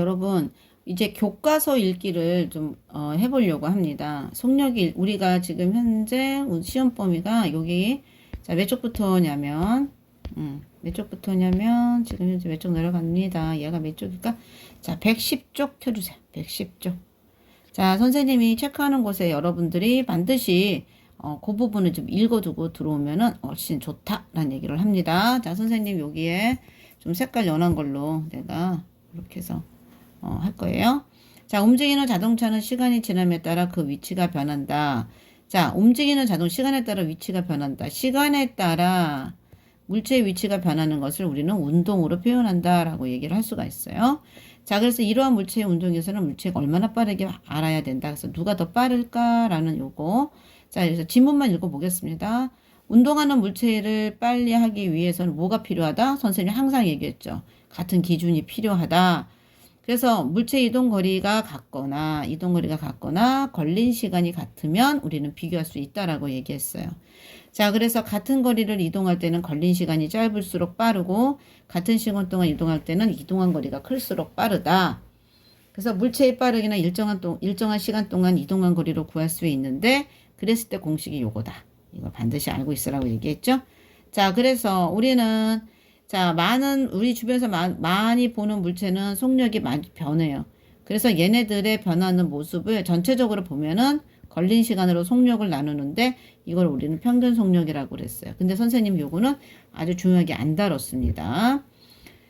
여러분, 이제 교과서 읽기를 좀 해보려고 합니다. 속력이 우리가 지금 현재 시험 범위가 여기 자, 몇 쪽부터냐면 몇 쪽부터냐면 지금 현재 몇 쪽 내려갑니다. 얘가 몇 쪽일까? 자, 110쪽 켜주세요. 110쪽. 자, 선생님이 체크하는 곳에 여러분들이 반드시 그 부분을 좀 읽어두고 들어오면은 훨씬 좋다라는 얘기를 합니다. 자, 선생님 여기에 좀 색깔 연한 걸로 내가 이렇게 해서 할 거예요. 자, 움직이는 자동차는 시간이 지남에 따라 그 위치가 변한다. 자, 움직이는 자동 시간에 따라 위치가 변한다. 시간에 따라 물체의 위치가 변하는 것을 우리는 운동으로 표현한다 라고 얘기를 할 수가 있어요. 자, 그래서 이러한 물체의 운동에서는 물체가 얼마나 빠르게 알아야 된다. 그래서 누가 더 빠를까라는 요거. 자, 그래서 지문만 읽어보겠습니다. 운동하는 물체를 빨리 하기 위해서는 뭐가 필요하다? 선생님이 항상 얘기했죠. 같은 기준이 필요하다. 그래서 물체 이동거리가 같거나 걸린 시간이 같으면 우리는 비교할 수 있다라고 얘기했어요. 자, 그래서 같은 거리를 이동할 때는 걸린 시간이 짧을수록 빠르고 같은 시간 동안 이동할 때는 이동한 거리가 클수록 빠르다. 그래서 물체의 빠르기나 일정한 시간 동안 이동한 거리로 구할 수 있는데 그랬을 때 공식이 요거다. 이걸 반드시 알고 있으라고 얘기했죠. 자, 그래서 우리는 우리 주변에서 많이 보는 물체는 속력이 많이 변해요. 그래서 얘네들의 변하는 모습을 전체적으로 보면은 걸린 시간으로 속력을 나누는데 이걸 우리는 평균 속력이라고 그랬어요. 근데 선생님 요거는 아주 중요하게 안 다뤘습니다.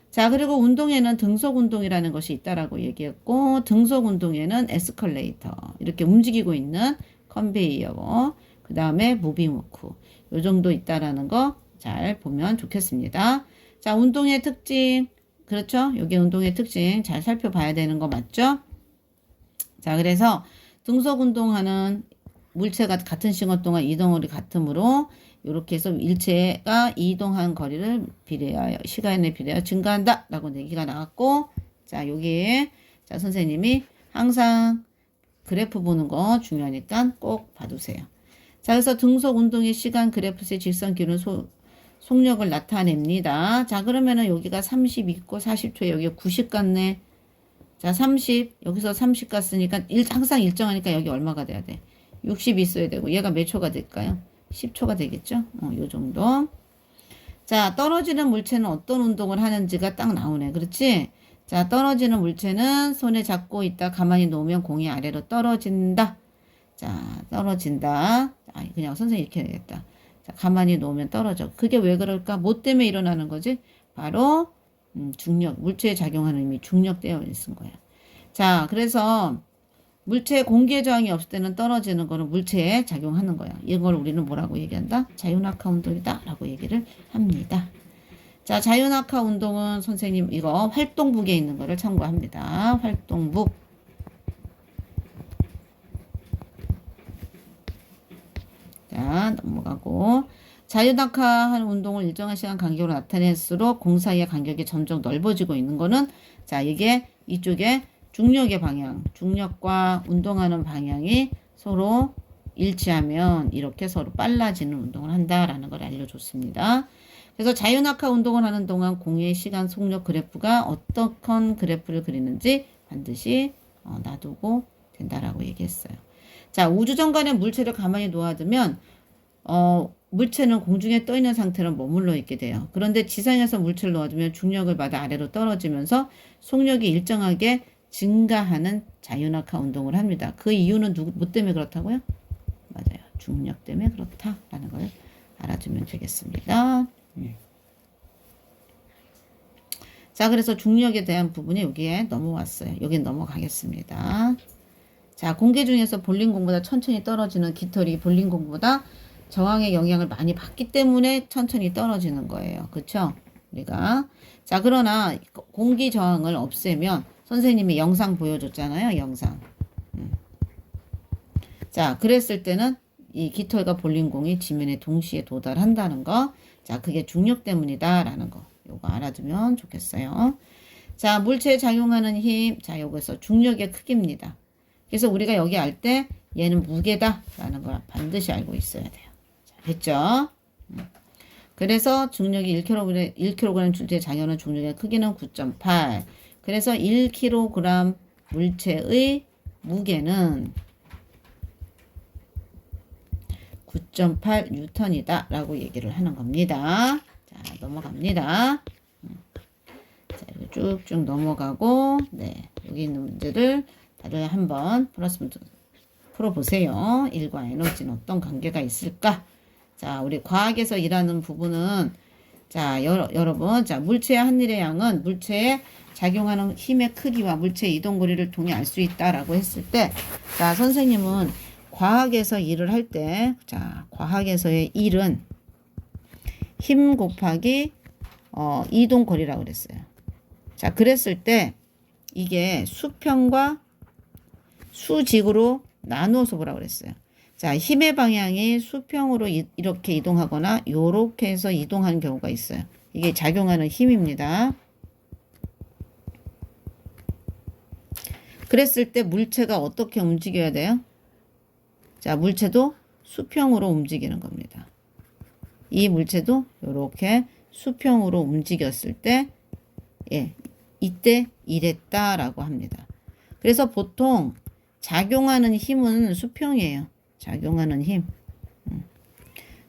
자, 그리고 운동에는 등속 운동이라는 것이 있다라고 얘기했고, 등속 운동에는 에스컬레이터, 이렇게 움직이고 있는 컨베이어, 그 다음에 무빙 워크, 요 정도 있다라는 거 잘 보면 좋겠습니다. 자, 운동의 특징. 그렇죠? 여기 운동의 특징 잘 살펴봐야 되는 거 맞죠? 자, 그래서 등속 운동하는 물체가 같은 시간 동안 이동거리 같으므로 이렇게 해서 일체가 이동한 거리를 비례하여 시간에 비례하여 증가한다 라고 얘기가 나왔고, 자, 여기에 자, 선생님이 항상 그래프 보는 거 중요하니까 꼭 봐두세요. 자, 그래서 등속 운동의 시간 그래프의 직선기는 속력을 나타냅니다. 자, 그러면은 여기가 30 있고 40초에 여기 90 같네. 자, 30 여기서 30 갔으니까 항상 일정하니까 여기 얼마가 돼야 돼? 60 있어야 되고 얘가 몇 초가 될까요? 10초가 되겠죠? 요 정도. 자, 떨어지는 물체는 어떤 운동을 하는지가 딱 나오네. 그렇지? 자, 떨어지는 물체는 손에 잡고 있다 가만히 놓으면 공이 아래로 떨어진다. 자, 떨어진다. 그냥 선생님 이렇게 해야겠다. 자, 가만히 놓으면 떨어져. 그게 왜 그럴까? 뭐 때문에 일어나는 거지? 바로 중력, 물체에 작용하는 힘이 중력되어 있는 거야. 자, 그래서 물체에 공기의 저항이 없을 때는 떨어지는 거는 물체에 작용하는 거야. 이걸 우리는 뭐라고 얘기한다? 자유낙하 운동이다 라고 얘기를 합니다. 자, 자유낙하 운동은 선생님 이거 활동북에 있는 거를 참고합니다. 활동북. 자, 넘어가고. 자유낙하하는 운동을 일정한 시간 간격으로 나타낼수록 공 사이의 간격이 점점 넓어지고 있는 거는 자, 이게 이쪽에 중력의 방향, 중력과 운동하는 방향이 서로 일치하면 이렇게 서로 빨라지는 운동을 한다라는 걸 알려줬습니다. 그래서 자유낙하 운동을 하는 동안 공의 시간 속력 그래프가 어떤 그래프를 그리는지 반드시 놔두고 된다라고 얘기했어요. 자, 우주정간에 물체를 가만히 놓아두면 물체는 공중에 떠 있는 상태로 머물러 있게 돼요. 그런데 지상에서 물체를 놓아두면 중력을 받아 아래로 떨어지면서 속력이 일정하게 증가하는 자유낙하 운동을 합니다. 그 이유는 뭐 때문에 그렇다고요? 맞아요. 중력 때문에 그렇다라는 걸 알아두면 되겠습니다. 자, 그래서 중력에 대한 부분이 여기에 넘어왔어요. 여기 넘어가겠습니다. 자, 공기 중에서 볼링공보다 천천히 떨어지는 깃털이 볼링공보다 저항의 영향을 많이 받기 때문에 천천히 떨어지는 거예요. 그쵸? 우리가. 자, 그러나 공기 저항을 없애면 선생님이 영상 보여줬잖아요. 영상. 자, 그랬을 때는 이 깃털과 볼링공이 지면에 동시에 도달한다는 거. 자, 그게 중력 때문이다라는 거. 요거 알아두면 좋겠어요. 자, 물체에 작용하는 힘. 자, 요거에서 중력의 크기입니다. 그래서 우리가 여기 알 때 얘는 무게다라는 걸 반드시 알고 있어야 돼요. 자, 됐죠? 그래서 중력이 1kg 줄지에 장하는 중력의 크기는 9.8. 그래서 1kg 물체의 무게는 9.8 뉴턴이다 라고 얘기를 하는 겁니다. 자, 넘어갑니다. 자, 이렇게 쭉쭉 넘어가고, 네, 여기 있는 문제를 다들 한번 풀어보세요. 1과 에너지는 어떤 관계가 있을까? 자, 우리 과학에서 일하는 부분은, 자, 여러분, 자, 물체의 한 일의 양은 물체에 작용하는 힘의 크기와 물체의 이동 거리를 통해 알 수 있다라고 했을 때, 자, 선생님은 과학에서 일을 할 때, 자, 과학에서의 일은 힘 곱하기 이동 거리라고 그랬어요. 자, 그랬을 때 이게 수평과 수직으로 나누어서 보라고 그랬어요. 자, 힘의 방향이 수평으로 이렇게 이동하거나 요렇게 해서 이동하는 경우가 있어요. 이게 작용하는 힘입니다. 그랬을 때 물체가 어떻게 움직여야 돼요? 자, 물체도 수평으로 움직이는 겁니다. 이 물체도 이렇게 수평으로 움직였을 때, 예, 이때 이랬다라고 합니다. 그래서 보통 작용하는 힘은 수평이에요. 작용하는 힘.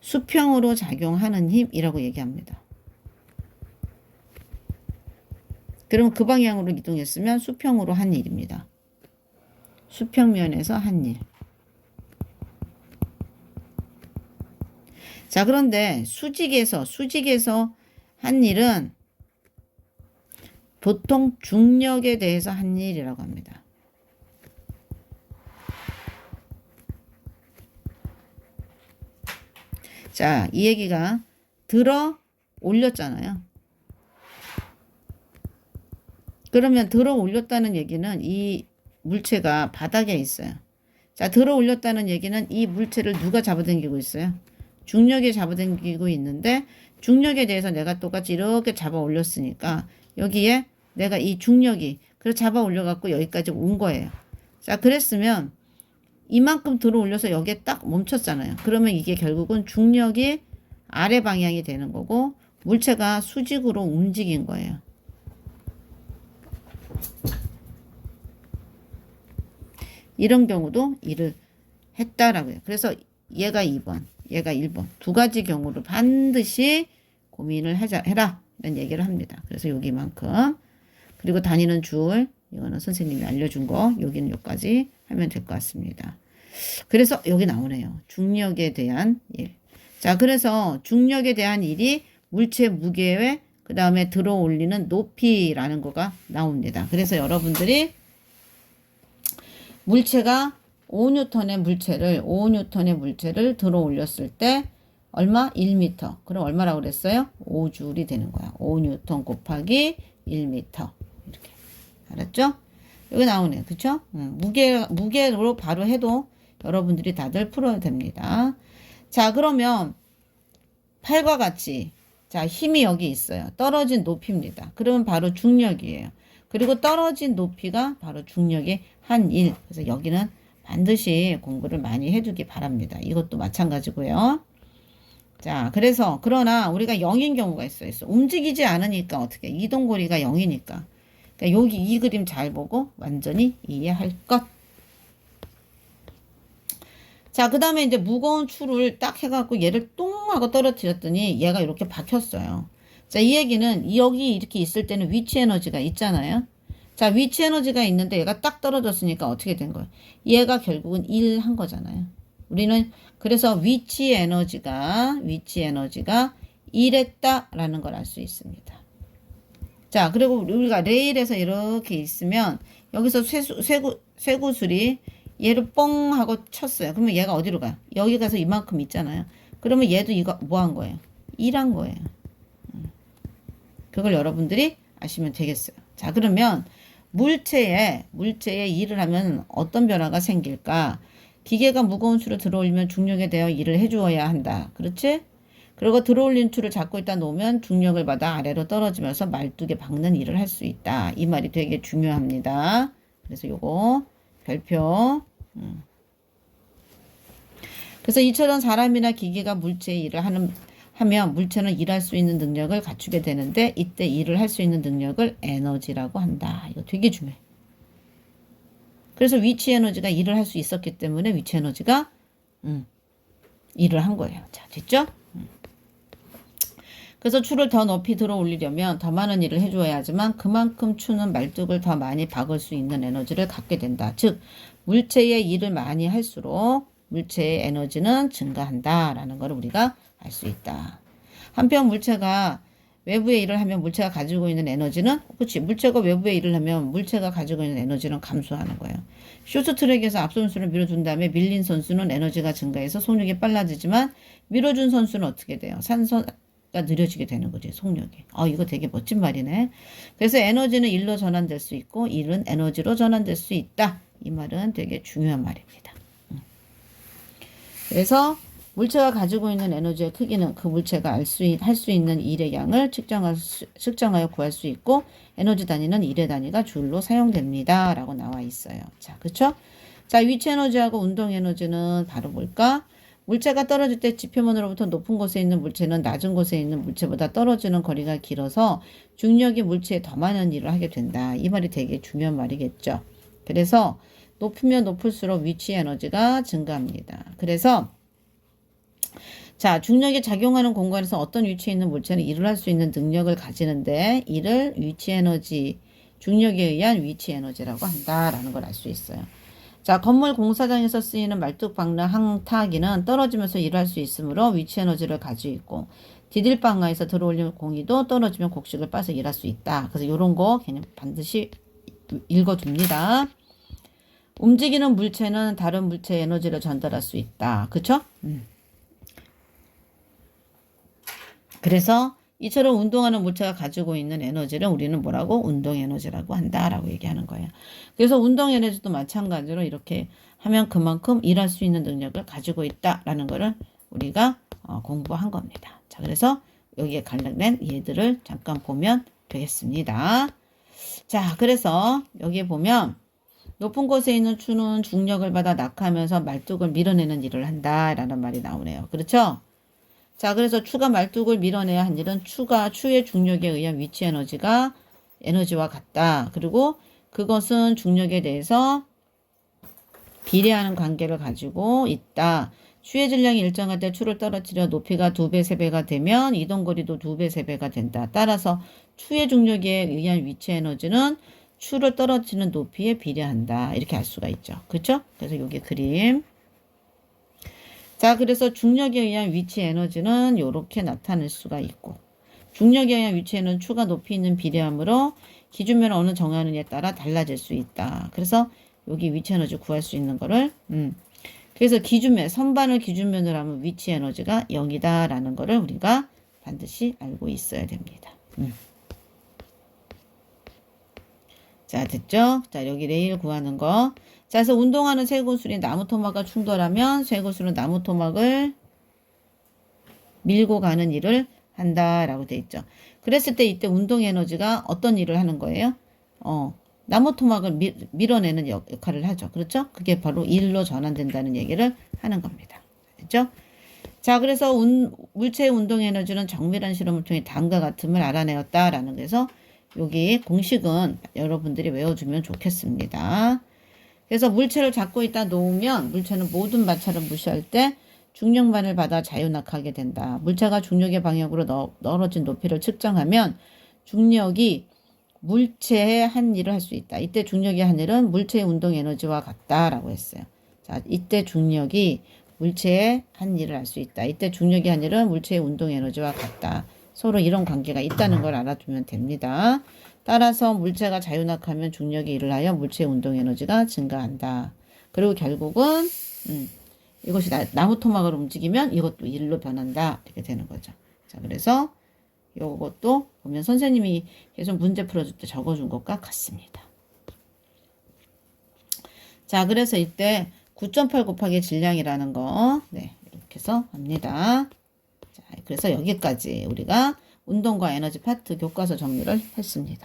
수평으로 작용하는 힘이라고 얘기합니다. 그럼 그 방향으로 이동했으면 수평으로 한 일입니다. 수평면에서 한 일. 자, 그런데 수직에서 한 일은 보통 중력에 대해서 한 일이라고 합니다. 자, 이 얘기가 들어 올렸잖아요. 그러면 들어 올렸다는 얘기는 이 물체가 바닥에 있어요. 자, 들어 올렸다는 얘기는 이 물체를 누가 잡아당기고 있어요? 중력이 잡아당기고 있는데, 중력에 대해서 내가 똑같이 이렇게 잡아 올렸으니까 여기에 내가 이 중력이 그래서 잡아 올려갖고 여기까지 온 거예요. 자, 그랬으면 이만큼 들어 올려서 여기에 딱 멈췄잖아요. 그러면 이게 결국은 중력이 아래 방향이 되는 거고 물체가 수직으로 움직인 거예요. 이런 경우도 일을 했다라고요. 그래서 얘가 2번, 얘가 1번 두 가지 경우를 반드시 고민을 해라 이런 얘기를 합니다. 그래서 여기만큼 그리고 다니는 줄 이거는 선생님이 알려준 거 여기는 여기까지 하면 될 것 같습니다. 그래서 여기 나오네요. 중력에 대한 일. 자, 그래서 중력에 대한 일이 물체 무게에 그 다음에 들어 올리는 높이라는 거가 나옵니다. 그래서 여러분들이 물체가 5N의 물체를 들어 올렸을 때 얼마? 1m. 그럼 얼마라고 그랬어요? 5줄이 되는 거야. 5N 곱하기 1m. 이렇게. 알았죠? 여기 나오네. 그쵸? 무게로 바로 해도 여러분들이 다들 풀어야 됩니다. 자, 그러면 팔과 같이 자, 힘이 여기 있어요. 떨어진 높이입니다. 그러면 바로 중력이에요. 그리고 떨어진 높이가 바로 중력의 한 일. 그래서 여기는 반드시 공부를 많이 해두기 바랍니다. 이것도 마찬가지고요. 자, 그래서 그러나 우리가 0인 경우가 있어요. 움직이지 않으니까 어떻게 이동거리가 0이니까. 그러니까 여기 이 그림 잘 보고 완전히 이해할 것. 자, 그 다음에 이제 무거운 추를 딱 해갖고 얘를 똥 하고 떨어뜨렸더니 얘가 이렇게 박혔어요. 자, 이 얘기는 여기 이렇게 있을 때는 위치 에너지가 있잖아요. 자, 위치 에너지가 있는데 얘가 딱 떨어졌으니까 어떻게 된 거예요? 얘가 결국은 1 한 거잖아요. 우리는 그래서 위치 에너지가 이랬다라는 걸 알 수 있습니다. 자, 그리고 우리가 레일에서 이렇게 있으면 여기서 쇠구슬이 얘를 뻥 하고 쳤어요. 그러면 얘가 어디로 가요? 여기 가서 이만큼 있잖아요. 그러면 얘도 이거 뭐 한 거예요? 1 한 거예요. 그걸 여러분들이 아시면 되겠어요. 자, 그러면 물체에 일을 하면 어떤 변화가 생길까? 기계가 무거운 추를 들어올리면 중력에 대해 일을 해주어야 한다. 그렇지? 그리고 들어올린 추를 잡고 있다 놓으면 중력을 받아 아래로 떨어지면서 말뚝에 박는 일을 할 수 있다. 이 말이 되게 중요합니다. 그래서 요거 별표. 그래서 이처럼 사람이나 기계가 물체의 일을 하면 물체는 일할 수 있는 능력을 갖추게 되는데 이때 일을 할 수 있는 능력을 에너지라고 한다. 이거 되게 중요해. 그래서 위치 에너지가 일을 할 수 있었기 때문에 위치 에너지가 일을 한 거예요. 자, 됐죠? 그래서 추를 더 높이 들어 올리려면 더 많은 일을 해줘야 하지만 그만큼 추는 말뚝을 더 많이 박을 수 있는 에너지를 갖게 된다. 즉 물체의 일을 많이 할수록 물체의 에너지는 증가한다라는 걸 우리가 알 수 있다. 한편 물체가 외부의 일을 하면 물체가 가지고 있는 에너지는 그렇지 물체가 외부의 일을 하면 물체가 가지고 있는 에너지는 감소하는 거예요. 쇼트트랙에서 앞선 선수를 밀어준 다음에 밀린 선수는 에너지가 증가해서 속력이 빨라지지만 밀어준 선수는 어떻게 돼요? 산소가 느려지게 되는 거지 속력이. 이거 되게 멋진 말이네. 그래서 에너지는 일로 전환될 수 있고 일은 에너지로 전환될 수 있다. 이 말은 되게 중요한 말입니다. 그래서 물체가 가지고 있는 에너지의 크기는 그 물체가 할 수 있는 일의 양을 측정하여 구할 수 있고 에너지 단위는 일의 단위가 줄로 사용됩니다. 라고 나와 있어요. 자, 그쵸? 자, 위치 에너지하고 운동 에너지는 바로 뭘까? 물체가 떨어질 때 지표면으로부터 높은 곳에 있는 물체는 낮은 곳에 있는 물체보다 떨어지는 거리가 길어서 중력이 물체에 더 많은 일을 하게 된다. 이 말이 되게 중요한 말이겠죠. 그래서 높으면 높을수록 위치 에너지가 증가합니다. 그래서 자, 중력이 작용하는 공간에서 어떤 위치에 있는 물체는 일을 할 수 있는 능력을 가지는데 이를 위치 에너지, 중력에 의한 위치 에너지라고 한다라는 걸 알 수 있어요. 자, 건물 공사장에서 쓰이는 말뚝 박는 항타기는 떨어지면서 일할 수 있으므로 위치 에너지를 가지고 있고 디딜방가에서 들어올린 공이도 떨어지면 곡식을 빠서 일할 수 있다. 그래서 이런 거 그냥 반드시 읽어둡니다. 움직이는 물체는 다른 물체의 에너지를 전달할 수 있다. 그쵸? 그래서 이처럼 운동하는 물체가 가지고 있는 에너지를 우리는 뭐라고? 운동 에너지라고 한다라고 얘기하는 거예요. 그래서 운동 에너지도 마찬가지로 이렇게 하면 그만큼 일할 수 있는 능력을 가지고 있다라는 거를 우리가 공부한 겁니다. 자, 그래서 여기에 관련된 예들을 잠깐 보면 되겠습니다. 자, 그래서 여기에 보면 높은 곳에 있는 추는 중력을 받아 낙하하면서 말뚝을 밀어내는 일을 한다라는 말이 나오네요. 그렇죠? 자, 그래서 추가 말뚝을 밀어내야 한 일은 추의 중력에 의한 위치 에너지와 같다. 그리고 그것은 중력에 대해서 비례하는 관계를 가지고 있다. 추의 질량이 일정할 때 추를 떨어뜨려 높이가 2배, 3배가 되면 이동거리도 2배, 3배가 된다. 따라서 추의 중력에 의한 위치 에너지는 추를 떨어뜨리는 높이에 비례한다. 이렇게 알 수가 있죠. 그렇죠? 그래서 여기 그림. 자, 그래서 중력에 의한 위치 에너지는 이렇게 나타낼 수가 있고 중력에 의한 위치에는 추가 높이 있는 비례하므로 기준면을 어느 정하느냐에 따라 달라질 수 있다. 그래서 여기 위치 에너지 구할 수 있는 거를 그래서 기준면, 선반을 기준면으로 하면 위치 에너지가 0이다라는 거를 우리가 반드시 알고 있어야 됩니다. 자, 됐죠? 자, 여기 레일 구하는 거. 자, 그래서 운동하는 쇠구슬이 나무 토막과 충돌하면 쇠구슬은 나무 토막을 밀고 가는 일을 한다라고 돼 있죠. 그랬을 때 이때 운동 에너지가 어떤 일을 하는 거예요? 나무 토막을 밀어내는 역할을 하죠. 그렇죠? 그게 바로 일로 전환된다는 얘기를 하는 겁니다. 됐죠? 자, 그래서 물체의 운동 에너지는 정밀한 실험을 통해 다음과 같음을 알아내었다라는 거에서 여기 공식은 여러분들이 외워주면 좋겠습니다. 그래서 물체를 잡고 있다 놓으면 물체는 모든 마찰을 무시할 때 중력만을 받아 자유낙하게 된다. 물체가 중력의 방향으로 떨어진 높이를 측정하면 중력이 물체의 한 일을 할 수 있다. 이때 중력의 한 일은 물체의 운동 에너지와 같다라고 했어요. 자, 이때 중력이 물체의 한 일을 할 수 있다. 이때 중력의 한 일은 물체의 운동 에너지와 같다. 서로 이런 관계가 있다는 걸 알아두면 됩니다. 따라서 물체가 자유낙하면 중력이 일을 하여 물체의 운동 에너지가 증가한다. 그리고 결국은 이것이 나무 토막을 움직이면 이것도 일로 변한다. 이렇게 되는 거죠. 자, 그래서 이것도 보면 선생님이 계속 문제 풀어줄 때 적어준 것과 같습니다. 자, 그래서 이때 9.8 곱하기 질량이라는 거, 네, 이렇게 해서 합니다. 자, 그래서 여기까지 우리가 운동과 에너지 파트 교과서 정리를 했습니다.